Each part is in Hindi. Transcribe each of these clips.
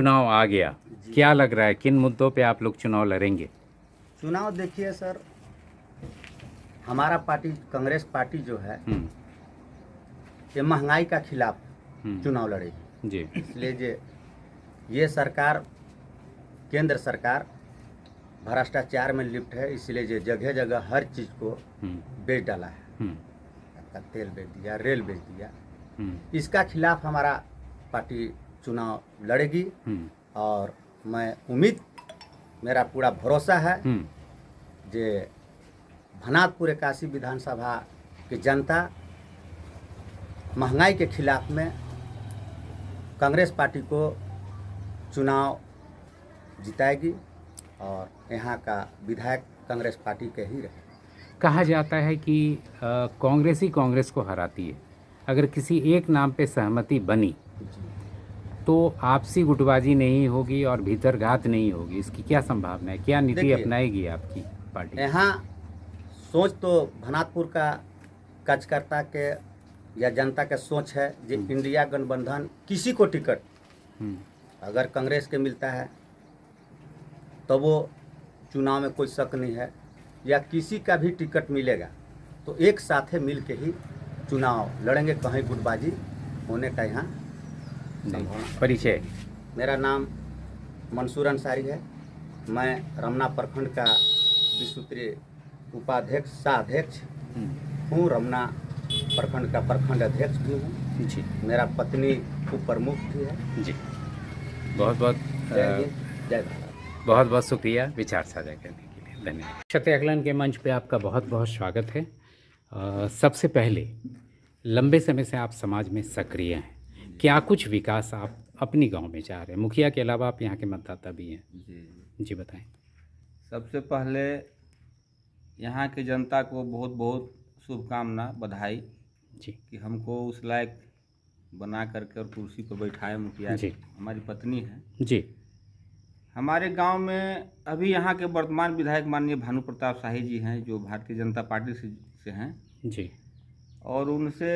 चुनाव आ गया, क्या लग रहा है किन मुद्दों पे आप लोग चुनाव लड़ेंगे? चुनाव देखिए सर, हमारा पार्टी कांग्रेस पार्टी जो है हम्म, ये महंगाई का खिलाफ हम्म, चुनाव लड़ेगी। जी। इसलिए ये सरकार, केंद्र सरकार भ्रष्टाचार में लिप्त है, इसलिए जो जगह जगह हर चीज़ को हम्म, बेच डाला है। हम्म, आपका तेल बेच दिया, रेल बेच दिया। हम्म, इसका खिलाफ हमारा पार्टी चुनाव लड़ेगी हम्म, और मैं मेरा पूरा भरोसा है हम्म, जे भनातपुर एकासी विधानसभा की जनता महंगाई के खिलाफ में कांग्रेस पार्टी को चुनाव जिताएगी और यहाँ का विधायक कांग्रेस पार्टी के ही रहे। कहा जाता है कि कांग्रेस ही कांग्रेस को हराती है। अगर किसी एक नाम पे सहमति बनी तो आपसी गुटबाजी नहीं होगी और भीतरघात नहीं होगी, इसकी क्या संभावना है? क्या नीति देखिए, अपनाएगी आपकी पार्टी? यहाँ सोच तो भनातपुर का कार्यकर्ता के या जनता के सोच है कि इंडिया गठबंधन किसी को टिकट अगर कांग्रेस के मिलता है तो वो चुनाव में कोई शक नहीं है, या किसी का भी टिकट मिलेगा तो एक साथ मिल के ही चुनाव लड़ेंगे, कहीं गुटबाजी होने का यहाँ संभावना। परिचय? मेरा नाम मंसूर अंसारी है। मैं रमना प्रखंड का विसूत्रीय उपाध्यक्ष साध्यक्ष हूँ, रमना प्रखंड का प्रखंड अध्यक्ष भी हूँ जी। मेरा पत्नी उप प्रमुख भी है जी, बहुत बहुत जय हिंद, जय भारत। बहुत बहुत शुक्रिया विचार साझा करने के लिए, धन्यवाद। सत्य आकलन के मंच पे आपका बहुत बहुत स्वागत है। सबसे पहले, लंबे समय से आप समाज में सक्रिय हैं, क्या कुछ विकास आप अपनी गांव में चाह रहे हैं? मुखिया के अलावा आप यहाँ के मतदाता भी हैं। जी बताएं। सबसे पहले यहाँ की जनता को बहुत बहुत शुभकामना, बधाई जी कि हमको उस लायक बना करके और कुर्सी पर बैठाए मुखिया जी। हमारी पत्नी है। जी हमारे गांव में अभी यहाँ के वर्तमान विधायक माननीय भानु प्रताप शाही जी हैं, जो भारतीय जनता पार्टी से हैं जी। और उनसे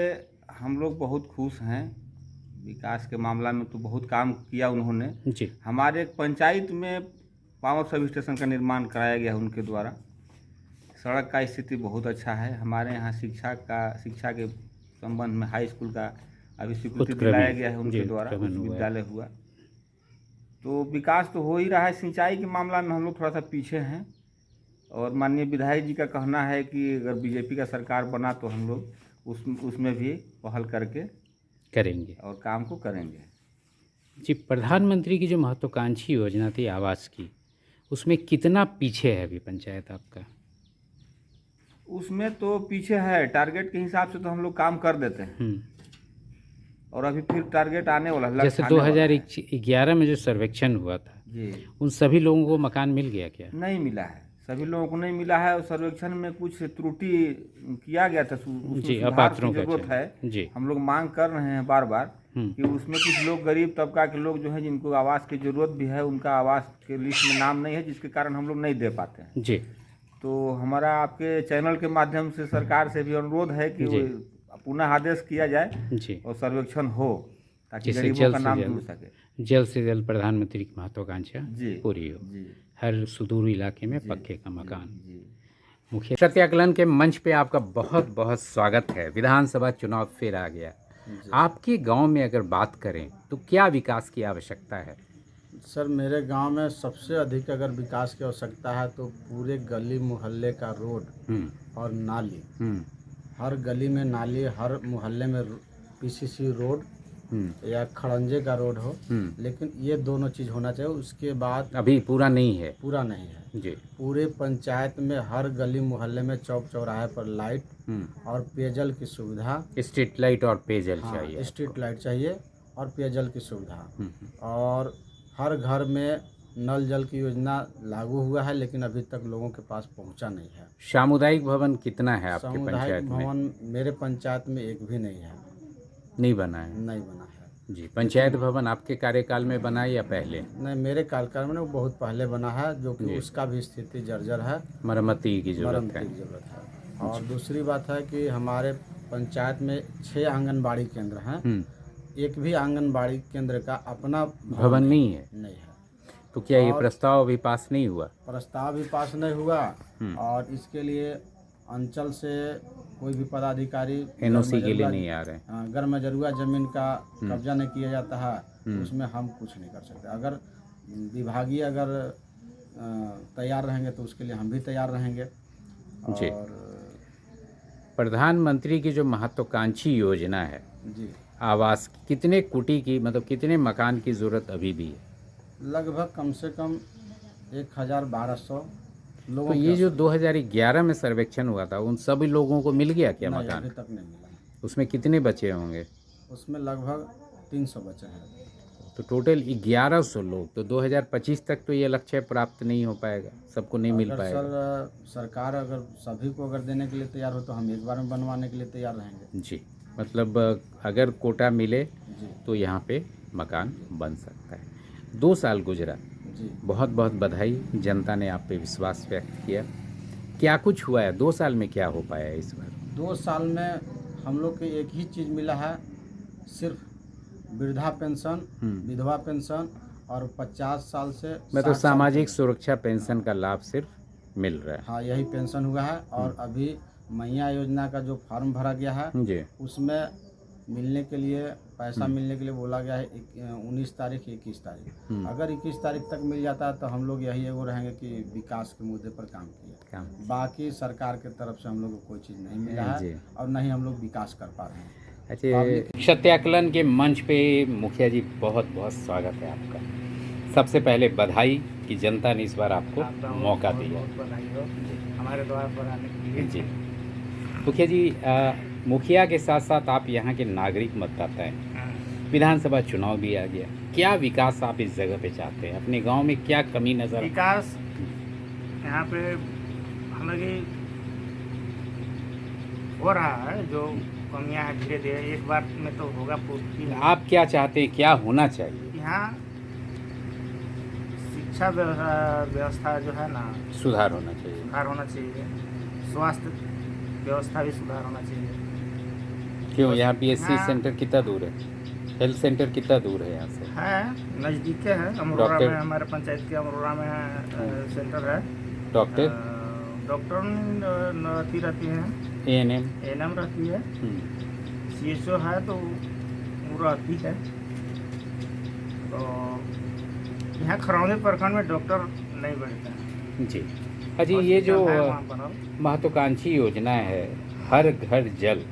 हम लोग बहुत खुश हैं। विकास के मामला में तो बहुत काम किया उन्होंने। जी हमारे एक पंचायत में पावर सब स्टेशन का निर्माण कराया गया उनके द्वारा। सड़क का स्थिति बहुत अच्छा है। हमारे यहाँ शिक्षा के संबंध में हाई स्कूल का अभी स्वीकृति दिलाया गया है उनके द्वारा, विद्यालय हुआ। तो विकास तो हो ही रहा है। सिंचाई के मामला में हम लोग थोड़ा सा पीछे हैं और माननीय विधायक जी का कहना है कि अगर बीजेपी का सरकार बना तो हम लोग उसमें भी पहल करके करेंगे और काम को करेंगे। जी, प्रधानमंत्री की जो महत्वाकांक्षी योजना थी आवास की, उसमें कितना पीछे है अभी पंचायत आपका? उसमें तो पीछे है, टारगेट के हिसाब से तो हम लोग काम कर देते हैं और अभी फिर टारगेट आने वाला है। जैसे 2011 में जो सर्वेक्षण हुआ था जी, उन सभी लोगों को मकान मिल गया क्या? नहीं मिला है, सभी लोगों को नहीं मिला है और सर्वेक्षण में कुछ त्रुटि किया गया था, जी, सुधार अपात्रों की का जरूरत है। जी। हम लोग मांग कर रहे हैं बार बार कि उसमें कुछ लोग गरीब तबका के लोग जो हैं जिनको आवास की जरूरत भी है, उनका आवास के लिस्ट में नाम नहीं है, जिसके कारण हम लोग नहीं दे पाते हैं। जी तो हमारा आपके चैनल के माध्यम से सरकार से भी अनुरोध है कि पुनः आदेश किया जाए जी और सर्वेक्षण हो ताकि जिससे गरीबों का नाम जुड़ सके। जल्द से जल्द प्रधानमंत्री की महत्वाकांक्षा जी पूरी हो, जी, हर सुदूर इलाके में पक्के का मकान। जी। मुखिया, सत्याकलन के मंच पे आपका बहुत बहुत स्वागत है। विधानसभा चुनाव फिर आ गया। आपके गांव में अगर बात करें तो क्या विकास की आवश्यकता है? सर, मेरे गांव में सबसे अधिक अगर विकास की आवश्यकता है तो पूरे गली मोहल्ले का रोड और नाली, हर गली में नाली, हर मोहल्ले में पीसीसी रोड या खड़ंजे का रोड हो, लेकिन ये दोनों चीज़ होना चाहिए। उसके बाद अभी पूरा नहीं है? पूरा नहीं है जी। पूरे पंचायत में हर गली मोहल्ले में चौक चौराहे पर लाइट और पेयजल की सुविधा, स्ट्रीट लाइट और पेयजल चाहिए? स्ट्रीट लाइट चाहिए और पेयजल की सुविधा। और हर घर में नल जल की योजना लागू हुआ है, लेकिन अभी तक लोगों के पास पहुंचा नहीं है। सामुदायिक भवन कितना है आपके पंचायत सामुदायिक में? भवन मेरे पंचायत में एक भी नहीं है। नहीं बना है? नहीं बना है। जी। पंचायत भवन आपके कार्यकाल में बना है या पहले? नहीं, मेरे कार्यकाल में वो बहुत पहले बना है, जो कि उसका भी स्थिति जर्जर है, मरम्मती की जरूरत मरम्मती है। की जरूरत है। और दूसरी बात है कि हमारे पंचायत में 6 आंगनबाड़ी केंद्र हैं, एक भी आंगनबाड़ी केंद्र का अपना भवन नहीं है, नहीं है। तो क्या ये और- प्रस्ताव अभी पास नहीं हुआ? प्रस्ताव भी पास नहीं हुआ और इसके लिए अंचल से कोई भी पदाधिकारी एनओसी के लिए नहीं आ रहे हैं। अगर मजरूआ जमीन का कब्जा नहीं किया जाता है तो उसमें हम कुछ नहीं कर सकते। अगर विभागीय अगर तैयार रहेंगे तो उसके लिए हम भी तैयार रहेंगे। जी। और प्रधानमंत्री की जो महत्वाकांक्षी योजना है जी, आवास की, कितने कुटी की, मतलब कितने मकान की ज़रूरत अभी भी है? लगभग कम से कम 1,1200 लोगों तो की ये जो 2011 में सर्वेक्षण हुआ था उन सभी लोगों को मिल गया क्या नहीं, मकान? अभी तक नहीं मिला। उसमें कितने बचे होंगे? उसमें लगभग 300 बचे हैं। तो टोटल 1100 लोग, तो 2025 तक तो ये लक्ष्य प्राप्त नहीं हो पाएगा, सबको नहीं मिल अगर पाएगा। सर सरकार अगर सभी को अगर देने के लिए तैयार हो तो हम एक बार में बनवाने के लिए तैयार रहेंगे। जी, मतलब अगर कोटा मिले जी तो यहाँ पे मकान बन सकता है। 2 साल गुजरा, जी। बहुत बहुत बधाई, जनता ने आप पे विश्वास व्यक्त किया। क्या कुछ हुआ है 2 साल में, क्या हो पाया है इस बार? 2 साल में हम लोग के एक ही चीज़ मिला है, सिर्फ वृद्धा पेंशन, विधवा पेंशन और 50 साल से मतलब 60 साल सामाजिक तक। सुरक्षा पेंशन का लाभ सिर्फ मिल रहा हाँ, यही पेंशन हुआ है। और अभी मैया योजना का जो फॉर्म भरा गया है है। जी। उसमें मिलने के लिए पैसा मिलने के लिए बोला गया है 19 तारीख 21 तारीख। अगर 21 तारीख तक मिल जाता है तो हम लोग यही एगो रहेंगे कि विकास के मुद्दे पर काम किया। काम बाकी सरकार की तरफ से हम लोग को कोई चीज़ नहीं मिला जी। है और नहीं हम लोग विकास कर पा रहे हैं। अच्छा, सत्याकलन के मंच पे मुखिया जी बहुत बहुत स्वागत है आपका। सबसे पहले बधाई कि जनता ने इस बार आपको मौका दिया। बधाई हो हमारे द्वार पर आने के लिए। जी मुखिया जी, मुखिया के साथ साथ आप यहाँ के नागरिक मतदाता हैं। विधानसभा चुनाव भी आ गया, क्या विकास आप इस जगह पे चाहते हैं? अपने गांव में क्या कमी नजर? विकास यहाँ पे हालांकि हो रहा है, जो कमियाँ हैं धीरे धीरे एक बार में तो होगा पूर्ति। आप क्या चाहते हैं, क्या होना चाहिए? यहाँ शिक्षा व्यवस्था जो है ना, सुधार होना चाहिए। सुधार होना चाहिए। स्वास्थ्य व्यवस्था भी सुधार होना चाहिए। क्यों, यहाँ PSC हाँ। सेंटर कितना दूर है? हेल्थ सेंटर कितना दूर है यहाँ से? है नज़दीके है, अमरोरा डॉक्टर- में, हमारे पंचायत के अमरोरा में है, सेंटर है। डॉक्टर, डॉक्टर अथी रहती हैं, ANM? एनएम रहती है, CHO है तो वो रहती है। तो यहाँ खरौनी प्रखंड में डॉक्टर नहीं बैठते हैं। जी। अच्छा, ये जो हॉस्पिटल है वहाँ बनल। महत्वाकांक्षी योजना है हर घर जल,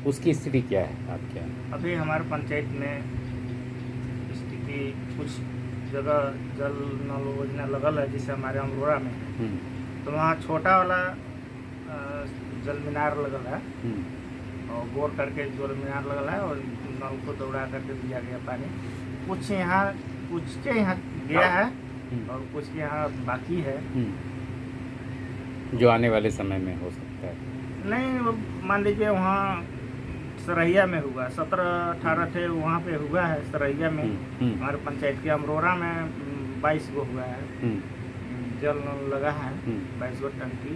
उसकी स्थिति क्या है आपके यहाँ? अभी हमारे पंचायत में स्थिति कुछ जगह जल नल योजना लगल है, जैसे हमारे अमरोरा में, तो वहाँ छोटा वाला जल मीनार लगल है और बोर करके जल मीनार लगल है और नल को दौड़ा करके दिया गया पानी। कुछ के यहाँ गया है और कुछ के यहाँ बाकी है। जो आने वाले समय में हो सकता है। नहीं, वो मान लीजिए वहाँ सरैया में हुआ, 17-18 थे वहाँ पे हुआ है सरैया में। हमारे पंचायत के अमरोरा में 22 गो हुआ है, जल नल लगा है 22 गो टंकी।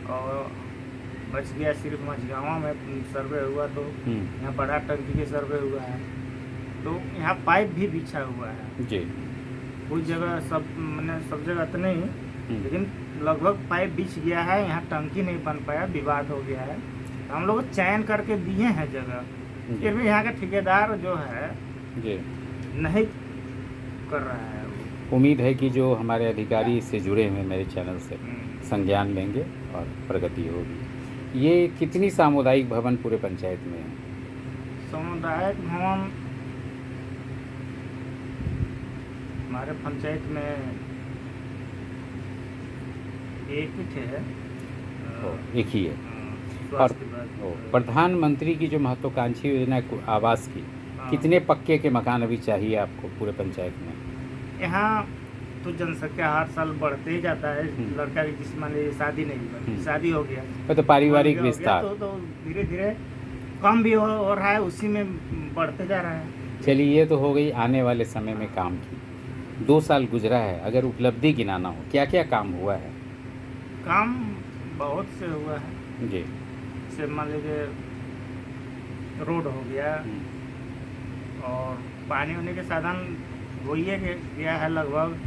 और बच गया सिर्फ मझगाँव में सर्वे हुआ, तो यहाँ बड़ा टंकी के सर्वे हुआ है। तो यहाँ पाइप भी बिछा हुआ है जी। कुछ जगह, सब मैंने सब जगह तो नहीं, लेकिन लगभग पाइप बिछ गया है। यहाँ टंकी नहीं बन पाया, विवाद हो गया है। हम लोग चयन करके दिए हैं जगह, फिर भी यहाँ का ठेकेदार जो है जी नहीं कर रहा है। उम्मीद है कि जो हमारे अधिकारी इससे जुड़े हुए मेरे चैनल से संज्ञान लेंगे और प्रगति होगी। ये कितनी सामुदायिक भवन पूरे पंचायत में है? सामुदायिक भवन हमारे पंचायत में एक ही थे, एक ही है। और स्वास्थ्य विभाग। प्रधानमंत्री की जो महत्वाकांक्षी योजना है आवास की, कितने पक्के के मकान अभी चाहिए आपको पूरे पंचायत में? यहाँ तो जनसंख्या हर साल बढ़ते ही जाता है। लड़का की जिस मान लीजिए शादी नहीं बनी, शादी हो गया तो पारिवारिक हो गया, विस्तार, तो धीरे धीरे कम भी हो रहा है, उसी में बढ़ते जा रहा है। चलिए ये तो हो गई आने वाले समय में काम की। 2 साल गुजरा है, अगर उपलब्धि गिनाना हो क्या क्या काम हुआ है? काम बहुत से हुआ है। जी। जैसे मान लीजिए रोड हो गया, और पानी उनी के साधन हो ही गया है लगभग।